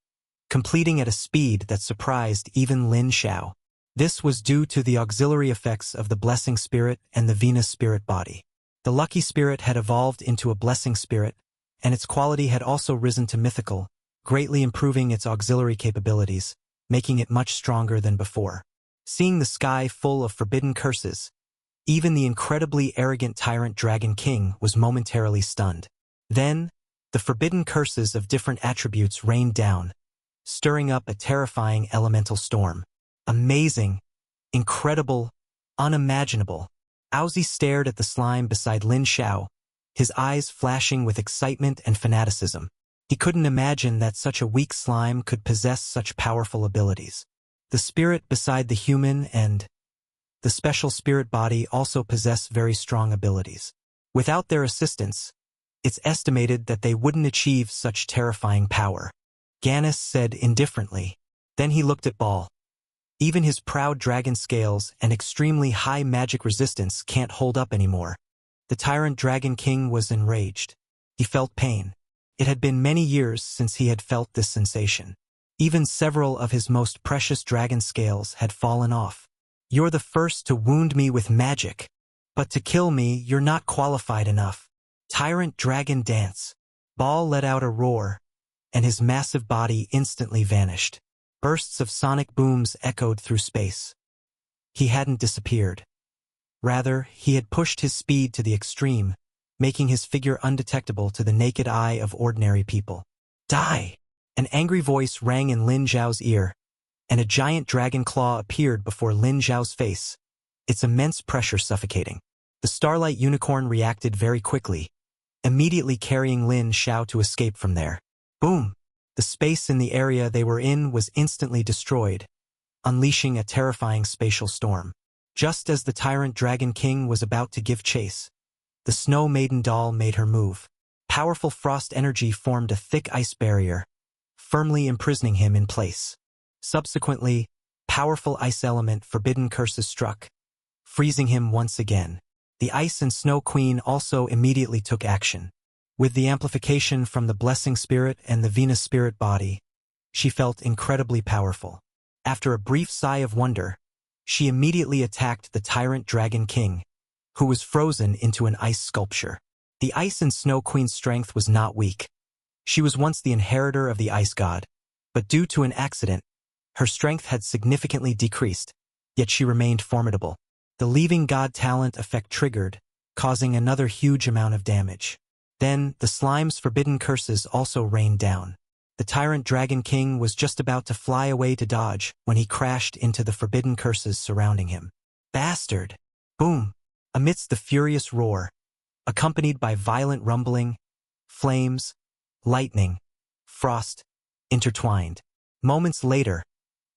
Speaker 1: completing at a speed that surprised even Lin Xiao. This was due to the auxiliary effects of the Blessing Spirit and the Venus Spirit body. The Lucky Spirit had evolved into a Blessing Spirit, and its quality had also risen to mythical, greatly improving its auxiliary capabilities, making it much stronger than before. Seeing the sky full of forbidden curses, even the incredibly arrogant Tyrant Dragon King was momentarily stunned. Then, the forbidden curses of different attributes rained down, stirring up a terrifying elemental storm. Amazing, incredible, unimaginable. Aozi stared at the slime beside Lin Xiao, his eyes flashing with excitement and fanaticism. He couldn't imagine that such a weak slime could possess such powerful abilities. The spirit beside the human and the special spirit body also possess very strong abilities. Without their assistance, it's estimated that they wouldn't achieve such terrifying power. Gannis said indifferently. Then he looked at Ball. Even his proud dragon scales and extremely high magic resistance can't hold up anymore. The Tyrant Dragon King was enraged. He felt pain. It had been many years since he had felt this sensation. Even several of his most precious dragon scales had fallen off. "You're the first to wound me with magic, but to kill me you're not qualified enough." Tyrant Dragon Dance. Ball let out a roar, and his massive body instantly vanished. Bursts of sonic booms echoed through space. He hadn't disappeared. Rather, he had pushed his speed to the extreme, making his figure undetectable to the naked eye of ordinary people. "Die!" An angry voice rang in Lin Xiao's ear, and a giant dragon claw appeared before Lin Xiao's face, its immense pressure suffocating. The Starlight Unicorn reacted very quickly, immediately carrying Lin Xiao to escape from there. Boom! The space in the area they were in was instantly destroyed, unleashing a terrifying spatial storm. Just as the Tyrant Dragon King was about to give chase, the Snow Maiden doll made her move. Powerful frost energy formed a thick ice barrier, firmly imprisoning him in place. Subsequently, powerful ice element forbidden curses struck, freezing him once again. The Ice and Snow Queen also immediately took action. With the amplification from the Blessing Spirit and the Venus Spirit body, she felt incredibly powerful. After a brief sigh of wonder, she immediately attacked the Tyrant Dragon King, who was frozen into an ice sculpture. The Ice and Snow Queen's strength was not weak. She was once the inheritor of the Ice God, but due to an accident, her strength had significantly decreased, yet she remained formidable. The Leaving God talent effect triggered, causing another huge amount of damage. Then, the slime's forbidden curses also rained down. The Tyrant Dragon King was just about to fly away to dodge when he crashed into the forbidden curses surrounding him. Bastard! Boom! Amidst the furious roar, accompanied by violent rumbling, flames, lightning, frost, intertwined. Moments later,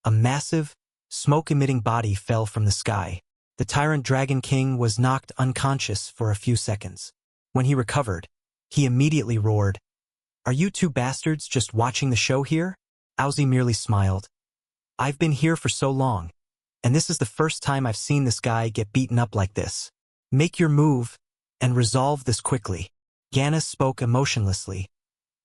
Speaker 1: a massive, smoke-emitting body fell from the sky. The tyrant Dragon King was knocked unconscious for a few seconds. When he recovered, he immediately roared, "Are you two bastards just watching the show here?" Owzy merely smiled. "I've been here for so long, and this is the first time I've seen this guy get beaten up like this. Make your move, and resolve this quickly." Gannis spoke emotionlessly,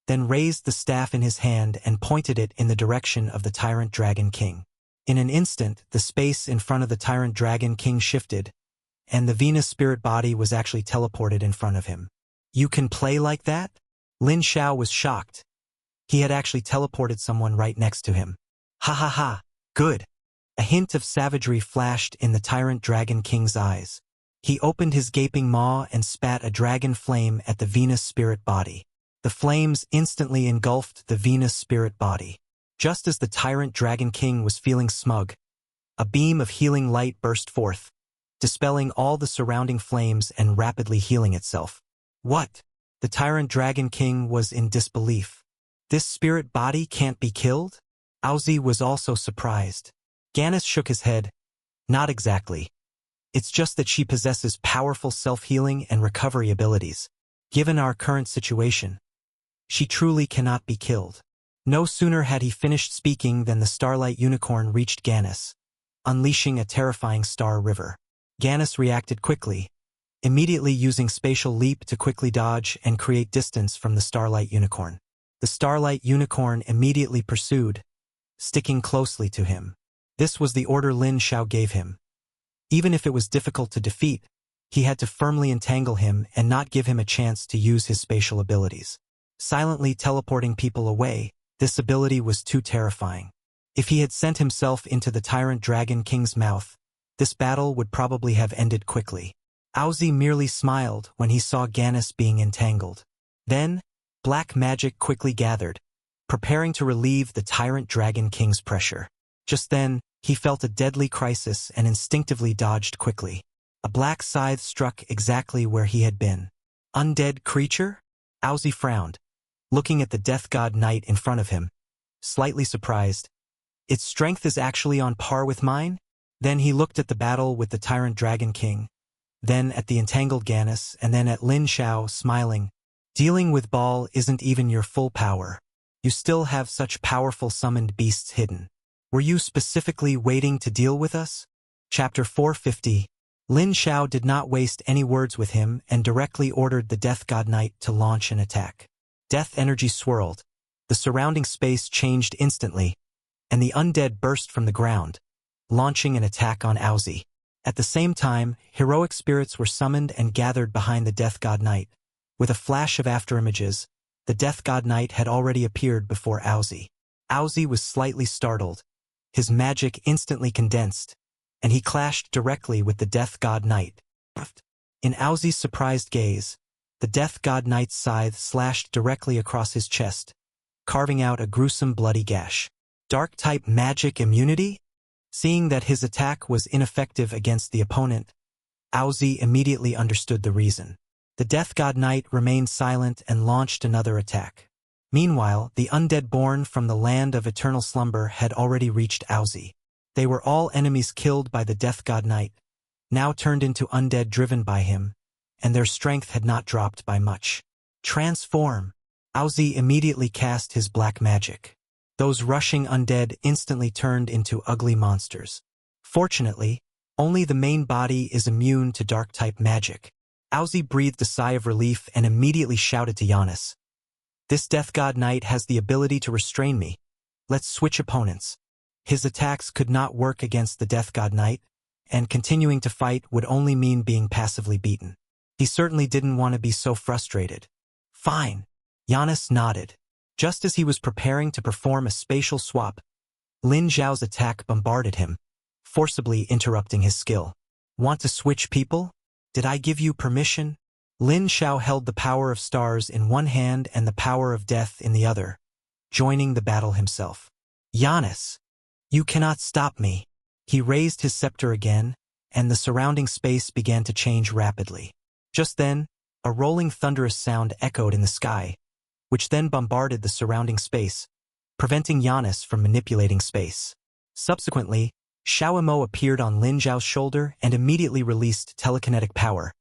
Speaker 1: then raised the staff in his hand and pointed it in the direction of the tyrant Dragon King. In an instant, the space in front of the tyrant Dragon King shifted, and the Venus spirit body was actually teleported in front of him. "You can play like that?" Lin Xiao was shocked. He had actually teleported someone right next to him. "Ha ha ha, good." A hint of savagery flashed in the tyrant Dragon King's eyes. He opened his gaping maw and spat a dragon flame at the Venus spirit body. The flames instantly engulfed the Venus spirit body. Just as the tyrant Dragon King was feeling smug, a beam of healing light burst forth, dispelling all the surrounding flames and rapidly healing itself. "What?" The tyrant Dragon King was in disbelief. "This spirit body can't be killed?" Owzy was also surprised. Gannis shook his head. "Not exactly. It's just that she possesses powerful self-healing and recovery abilities. Given our current situation, she truly cannot be killed." No sooner had he finished speaking than the Starlight Unicorn reached Gannis, unleashing a terrifying star river. Gannis reacted quickly, immediately using spatial leap to quickly dodge and create distance from the Starlight Unicorn. The Starlight Unicorn immediately pursued, sticking closely to him. This was the order Lin Xiao gave him. Even if it was difficult to defeat, he had to firmly entangle him and not give him a chance to use his spatial abilities. Silently teleporting people away, this ability was too terrifying. If he had sent himself into the tyrant Dragon King's mouth, this battle would probably have ended quickly. Owzy merely smiled when he saw Gannis being entangled. Then, black magic quickly gathered, preparing to relieve the tyrant Dragon King's pressure. Just then, he felt a deadly crisis and instinctively dodged quickly. A black scythe struck exactly where he had been. "Undead creature?" Owzy frowned, looking at the Death God Knight in front of him, slightly surprised. "Its strength is actually on par with mine?" Then he looked at the battle with the tyrant Dragon King, then at the entangled Gannis, and then at Lin Xiao, smiling. "Dealing with Baal isn't even your full power. You still have such powerful summoned beasts hidden. Were you specifically waiting to deal with us?" Chapter 450. Lin Xiao did not waste any words with him and directly ordered the Death God Knight to launch an attack. Death energy swirled. The surrounding space changed instantly, and the undead burst from the ground, launching an attack on Owzy. At the same time, heroic spirits were summoned and gathered behind the Death God Knight. With a flash of afterimages, the Death God Knight had already appeared before Owzy. Owzy was slightly startled. His magic instantly condensed, and he clashed directly with the Death God Knight. In Owzy's surprised gaze, the Death God Knight's scythe slashed directly across his chest, carving out a gruesome bloody gash. Dark-type magic immunity? Seeing that his attack was ineffective against the opponent, Owzy immediately understood the reason. The Death God Knight remained silent and launched another attack. Meanwhile, the undead born from the land of eternal slumber had already reached Owzy. They were all enemies killed by the Death God Knight, now turned into undead driven by him, and their strength had not dropped by much. Transform! Owzy immediately cast his black magic. Those rushing undead instantly turned into ugly monsters. Fortunately, only the main body is immune to dark-type magic. Owzy breathed a sigh of relief and immediately shouted to Giannis. "This Death God Knight has the ability to restrain me. Let's switch opponents." His attacks could not work against the Death God Knight, and continuing to fight would only mean being passively beaten. He certainly didn't want to be so frustrated. "Fine." Giannis nodded. Just as he was preparing to perform a spatial swap, Lin Xiao's attack bombarded him, forcibly interrupting his skill. "Want to switch people? Did I give you permission?" Lin Xiao held the power of stars in one hand and the power of death in the other, joining the battle himself. "Giannis, you cannot stop me." He raised his scepter again, and the surrounding space began to change rapidly. Just then, a rolling thunderous sound echoed in the sky, which then bombarded the surrounding space, preventing Giannis from manipulating space. Subsequently, Xiao Mo appeared on Lin Xiao's shoulder and immediately released telekinetic power,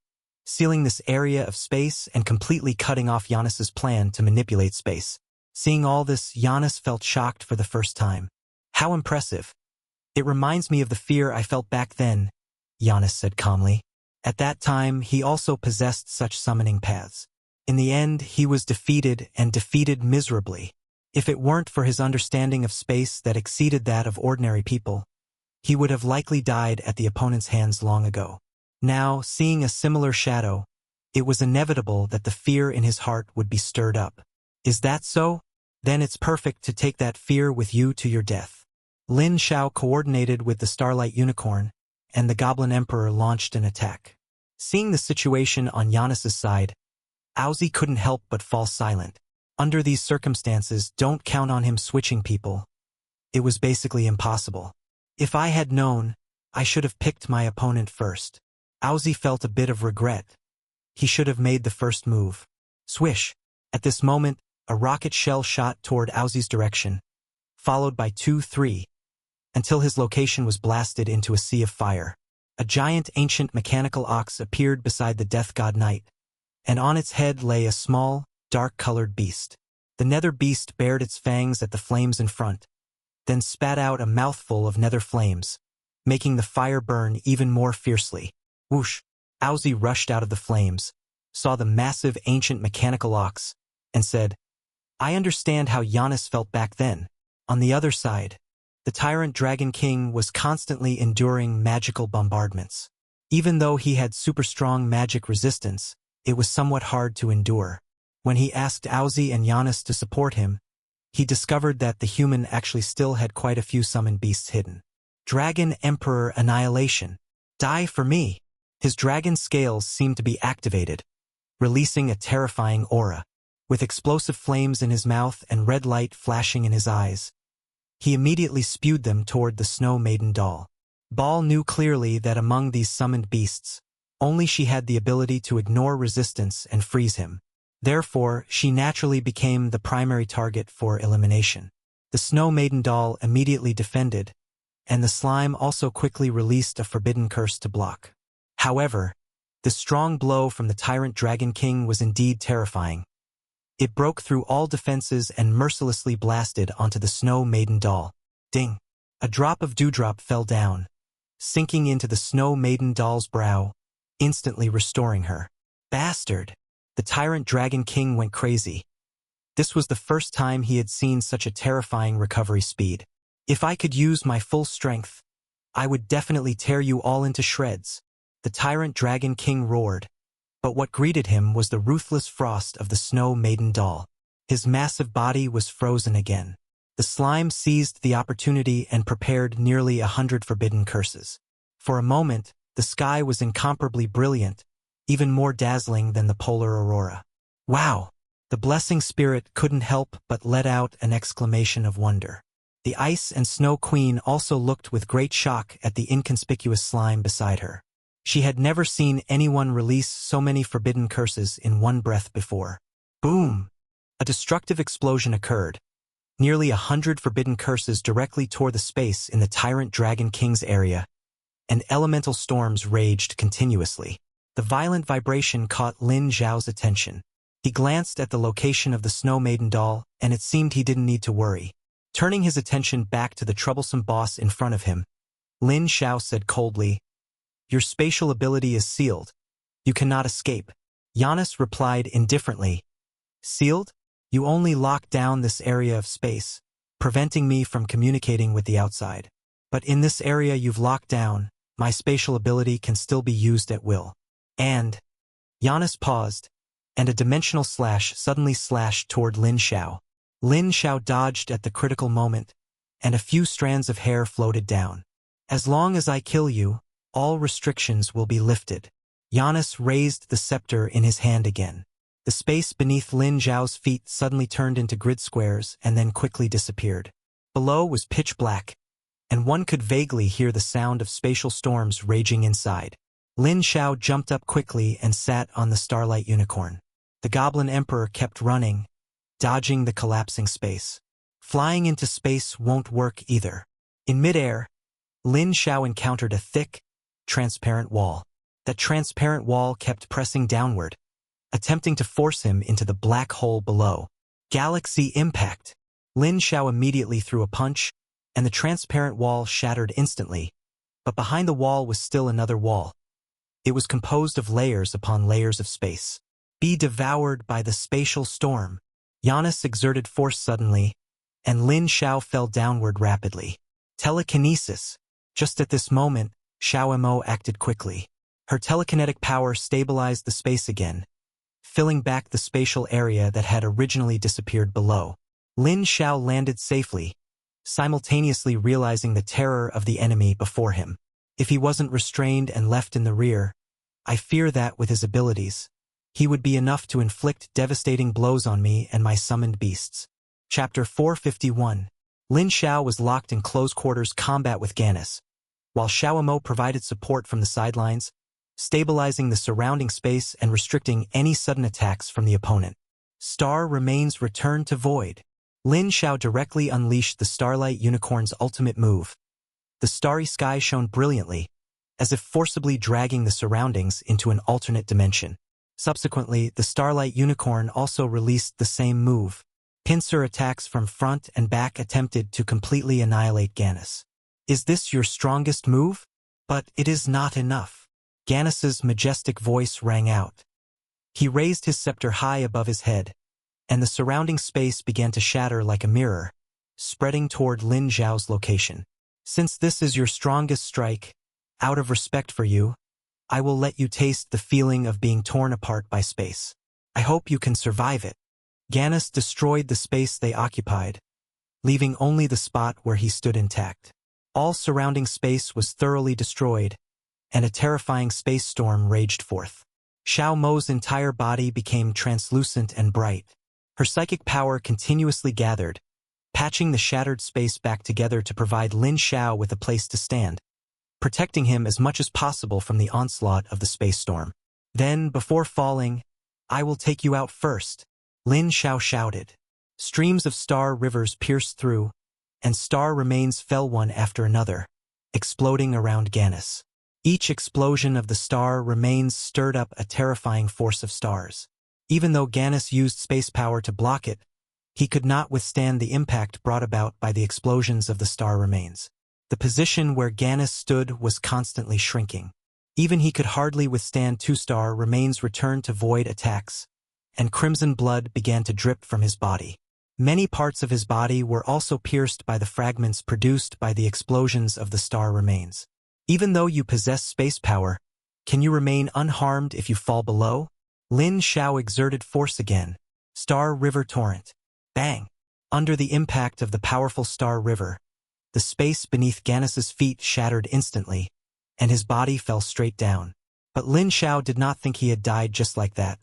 Speaker 1: sealing this area of space and completely cutting off Giannis's plan to manipulate space. Seeing all this, Giannis felt shocked for the first time. How impressive. It reminds me of the fear I felt back then, Giannis said calmly. At that time, he also possessed such summoning paths. In the end, he was defeated and defeated miserably. If it weren't for his understanding of space that exceeded that of ordinary people, he would have likely died at the opponent's hands long ago. Now, seeing a similar shadow, it was inevitable that the fear in his heart would be stirred up. Is that so? Then it's perfect to take that fear with you to your death. Lin Xiao coordinated with the Starlight Unicorn, and the Goblin Emperor launched an attack. Seeing the situation on Giannis's side, Owzy couldn't help but fall silent. Under these circumstances, don't count on him switching people. It was basically impossible. If I had known, I should have picked my opponent first. Owzy felt a bit of regret. He should have made the first move. Swish! At this moment, a rocket shell shot toward Owzy's direction, followed by 2-3, until his location was blasted into a sea of fire. A giant ancient mechanical ox appeared beside the Death God Knight, and on its head lay a small, dark-colored beast. The nether beast bared its fangs at the flames in front, then spat out a mouthful of nether flames, making the fire burn even more fiercely. Whoosh! Owzy rushed out of the flames, saw the massive ancient mechanical ox, and said, I understand how Giannis felt back then. On the other side, the tyrant Dragon King was constantly enduring magical bombardments. Even though he had super strong magic resistance, it was somewhat hard to endure. When he asked Owzy and Giannis to support him, he discovered that the human actually still had quite a few summoned beasts hidden. Dragon Emperor Annihilation. Die for me. His dragon scales seemed to be activated, releasing a terrifying aura. With explosive flames in his mouth and red light flashing in his eyes, he immediately spewed them toward the Snow Maiden doll. Ball knew clearly that among these summoned beasts, only she had the ability to ignore resistance and freeze him. Therefore, she naturally became the primary target for elimination. The Snow Maiden doll immediately defended, and the slime also quickly released a forbidden curse to block. However, the strong blow from the Tyrant Dragon King was indeed terrifying. It broke through all defenses and mercilessly blasted onto the Snow Maiden doll. Ding! A drop of dewdrop fell down, sinking into the Snow Maiden doll's brow, instantly restoring her. Bastard! The Tyrant Dragon King went crazy. This was the first time he had seen such a terrifying recovery speed. If I could use my full strength, I would definitely tear you all into shreds. The Tyrant Dragon King roared. But what greeted him was the ruthless frost of the Snow Maiden doll. His massive body was frozen again. The slime seized the opportunity and prepared nearly 100 forbidden curses. For a moment, the sky was incomparably brilliant, even more dazzling than the polar aurora. Wow! The blessing spirit couldn't help but let out an exclamation of wonder. The Ice and Snow Queen also looked with great shock at the inconspicuous slime beside her. She had never seen anyone release so many forbidden curses in one breath before. Boom! A destructive explosion occurred. Nearly 100 forbidden curses directly tore the space in the Tyrant Dragon King's area, and elemental storms raged continuously. The violent vibration caught Lin Xiao's attention. He glanced at the location of the Snow Maiden doll, and it seemed he didn't need to worry. Turning his attention back to the troublesome boss in front of him, Lin Xiao said coldly, Your spatial ability is sealed. You cannot escape. Giannis replied indifferently, Sealed? You only lock down this area of space, preventing me from communicating with the outside. But in this area you've locked down, my spatial ability can still be used at will. And Giannis paused, and a dimensional slash suddenly slashed toward Lin Xiao. Lin Xiao dodged at the critical moment, and a few strands of hair floated down. As long as I kill you, all restrictions will be lifted. Giannis raised the scepter in his hand again. The space beneath Lin Xiao's feet suddenly turned into grid squares and then quickly disappeared. Below was pitch black, and one could vaguely hear the sound of spatial storms raging inside. Lin Xiao jumped up quickly and sat on the Starlight Unicorn. The Goblin Emperor kept running, dodging the collapsing space. Flying into space won't work either. In midair, Lin Xiao encountered a thick, transparent wall. That transparent wall kept pressing downward, attempting to force him into the black hole below. Galaxy impact! Lin Xiao immediately threw a punch, and the transparent wall shattered instantly. But behind the wall was still another wall. It was composed of layers upon layers of space. Be devoured by the spatial storm. Giannis exerted force suddenly, and Lin Xiao fell downward rapidly. Telekinesis. Just at this moment, Xiao Mo acted quickly. Her telekinetic power stabilized the space again, filling back the spatial area that had originally disappeared below. Lin Xiao landed safely, simultaneously realizing the terror of the enemy before him. If he wasn't restrained and left in the rear, I fear that with his abilities, he would be enough to inflict devastating blows on me and my summoned beasts. Chapter 451. Lin Xiao was locked in close-quarters combat with Ganis, while Xiao Mo provided support from the sidelines, stabilizing the surrounding space and restricting any sudden attacks from the opponent. Star Remains returned to Void. Lin Xiao directly unleashed the Starlight Unicorn's ultimate move. The starry sky shone brilliantly, as if forcibly dragging the surroundings into an alternate dimension. Subsequently, the Starlight Unicorn also released the same move. Pincer attacks from front and back attempted to completely annihilate Ganis. Is this your strongest move? But it is not enough. Ganis's majestic voice rang out. He raised his scepter high above his head, and the surrounding space began to shatter like a mirror, spreading toward Lin Xiao's location. Since this is your strongest strike, out of respect for you, I will let you taste the feeling of being torn apart by space. I hope you can survive it. Ganis destroyed the space they occupied, leaving only the spot where he stood intact. All surrounding space was thoroughly destroyed, and a terrifying space storm raged forth. Xiao Mo's entire body became translucent and bright. Her psychic power continuously gathered, patching the shattered space back together to provide Lin Xiao with a place to stand, protecting him as much as possible from the onslaught of the space storm. Then, before falling, I will take you out first, Lin Xiao shouted. Streams of star rivers pierced through, and star remains fell one after another, exploding around Ganis. Each explosion of the star remains stirred up a terrifying force of stars. Even though Ganis used space power to block it, he could not withstand the impact brought about by the explosions of the star remains. The position where Ganis stood was constantly shrinking. Even he could hardly withstand two star remains return to void attacks, and crimson blood began to drip from his body. Many parts of his body were also pierced by the fragments produced by the explosions of the star remains. Even though you possess space power, can you remain unharmed if you fall below? Lin Xiao exerted force again. Star River Torrent. Bang! Under the impact of the powerful Star River, the space beneath Ganis's feet shattered instantly, and his body fell straight down. But Lin Xiao did not think he had died just like that,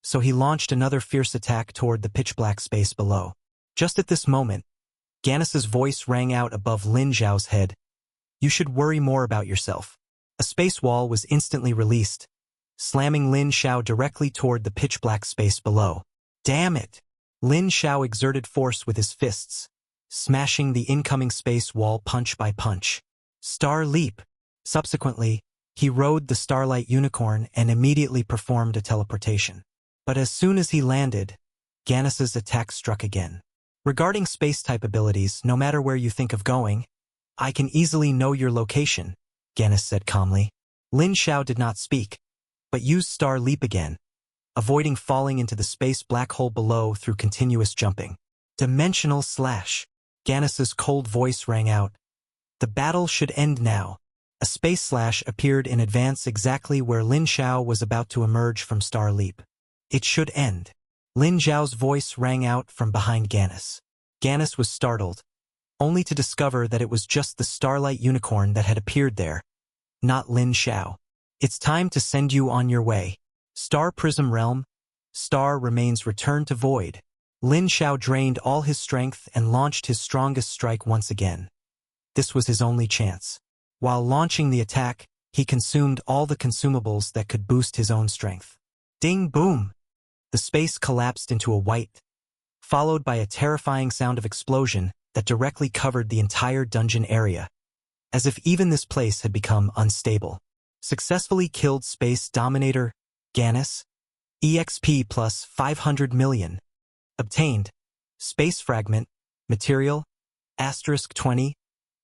Speaker 1: so he launched another fierce attack toward the pitch-black space below. Just at this moment, Ganis's voice rang out above Lin Xiao's head. You should worry more about yourself. A space wall was instantly released, slamming Lin Xiao directly toward the pitch-black space below. Damn it! Lin Xiao exerted force with his fists, smashing the incoming space wall punch by punch. Star Leap! Subsequently, he rode the Starlight Unicorn and immediately performed a teleportation. But as soon as he landed, Ganis's attack struck again. Regarding space-type abilities, no matter where you think of going, I can easily know your location, Ganis said calmly. Lin Xiao did not speak, but used Star Leap again, avoiding falling into the space black hole below through continuous jumping. Dimensional Slash! Ganis's cold voice rang out. The battle should end now. A space slash appeared in advance exactly where Lin Xiao was about to emerge from Star Leap. It should end. Lin Xiao's voice rang out from behind Ganis. Ganis was startled, only to discover that it was just the Starlight Unicorn that had appeared there, not Lin Xiao. It's time to send you on your way. Star Prism Realm, Star Remains returned to Void. Lin Xiao drained all his strength and launched his strongest strike once again. This was his only chance. While launching the attack, he consumed all the consumables that could boost his own strength. Ding boom! The space collapsed into a white, followed by a terrifying sound of explosion that directly covered the entire dungeon area, as if even this place had become unstable. Successfully killed Space Dominator Ganis. EXP plus 500 million. Obtained. Space Fragment. Material. *20.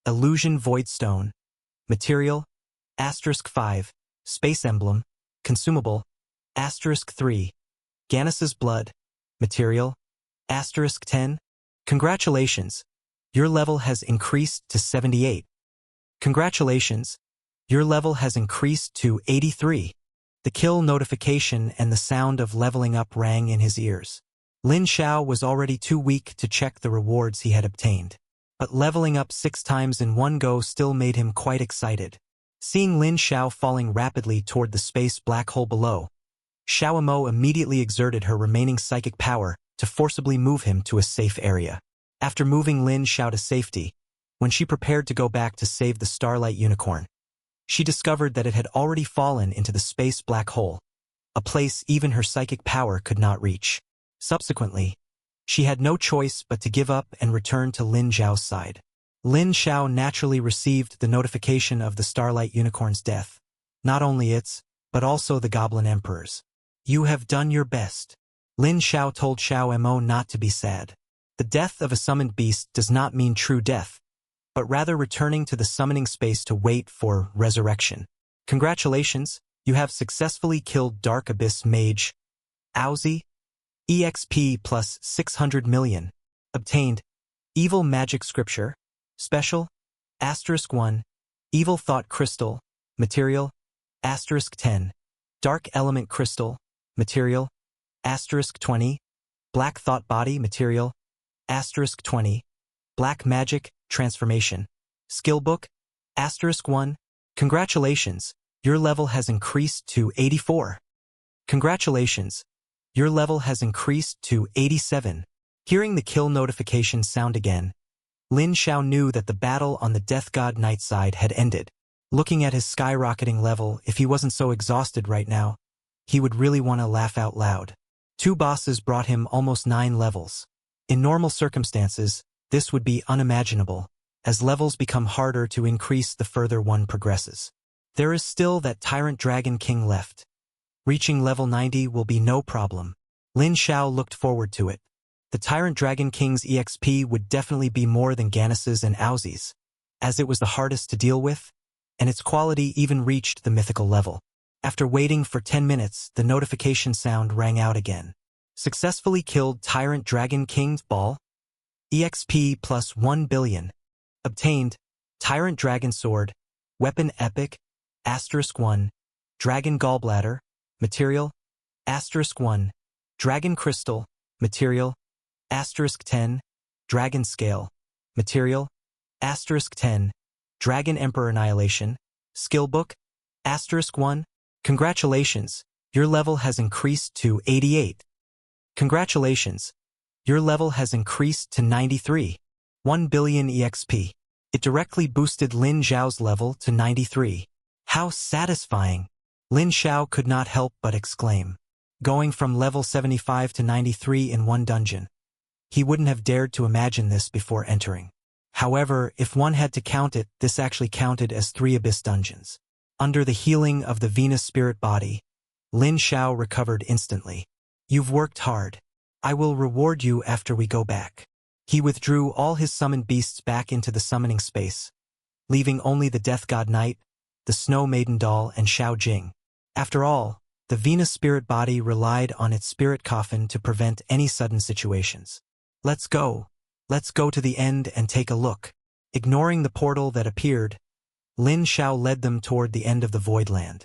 Speaker 1: Illusion Voidstone. Material. *5. Space Emblem. Consumable. *3. Ganis's Blood. Material. *10. Congratulations. Your level has increased to 78. Congratulations. Your level has increased to 83. The kill notification and the sound of leveling up rang in his ears. Lin Xiao was already too weak to check the rewards he had obtained, but leveling up 6 times in one go still made him quite excited. Seeing Lin Xiao falling rapidly toward the space black hole below, Xiao Mo immediately exerted her remaining psychic power to forcibly move him to a safe area. After moving Lin Xiao to safety, when she prepared to go back to save the Starlight Unicorn, she discovered that it had already fallen into the space black hole, a place even her psychic power could not reach. Subsequently, she had no choice but to give up and return to Lin Xiao's side. Lin Xiao naturally received the notification of the Starlight Unicorn's death, not only its, but also the Goblin Emperor's. You have done your best. Lin Xiao told Xiao Mo not to be sad. The death of a summoned beast does not mean true death, but rather returning to the summoning space to wait for resurrection. Congratulations, you have successfully killed Dark Abyss Mage Aozi. EXP plus 600 million. Obtained. Evil Magic Scripture. Special. *1. Evil Thought Crystal. Material. *10. Dark Element Crystal. Material. *20. Black Thought Body. Material. *20. Black Magic Transformation. Skill Book. *1. Congratulations, your level has increased to 84. Congratulations, your level has increased to 87. Hearing the kill notification sound again, Lin Xiao knew that the battle on the Death God Knight side had ended. Looking at his skyrocketing level, if he wasn't so exhausted right now, he would really want to laugh out loud. 2 bosses brought him almost 9 levels. In normal circumstances, this would be unimaginable, as levels become harder to increase the further one progresses. There is still that Tyrant Dragon King left. Reaching level 90 will be no problem. Lin Xiao looked forward to it. The Tyrant Dragon King's EXP would definitely be more than Ganis's and Aozi's, as it was the hardest to deal with, and its quality even reached the mythical level. After waiting for 10 minutes, the notification sound rang out again. Successfully killed Tyrant Dragon King's Ball. EXP plus 1 billion. Obtained. Tyrant Dragon Sword. Weapon Epic. *1. Dragon Gallbladder. Material. *1. Dragon Crystal. Material. *10. Dragon Scale. Material. *10. Dragon Emperor Annihilation. Skill Book. *1. Congratulations, your level has increased to 88. Congratulations, your level has increased to 93. 1 billion EXP. It directly boosted Lin Xiao's level to 93. How satisfying! Lin Xiao could not help but exclaim. Going from level 75 to 93 in one dungeon. He wouldn't have dared to imagine this before entering. However, if one had to count it, this actually counted as 3 Abyss dungeons. Under the healing of the Venus spirit body, Lin Xiao recovered instantly. You've worked hard. I will reward you after we go back. He withdrew all his summoned beasts back into the summoning space, leaving only the Death God Knight, the Snow Maiden doll, and Xiao Jing. After all, the Venus spirit body relied on its spirit coffin to prevent any sudden situations. Let's go. Let's go to the end and take a look. Ignoring the portal that appeared, Lin Xiao led them toward the end of the Voidland.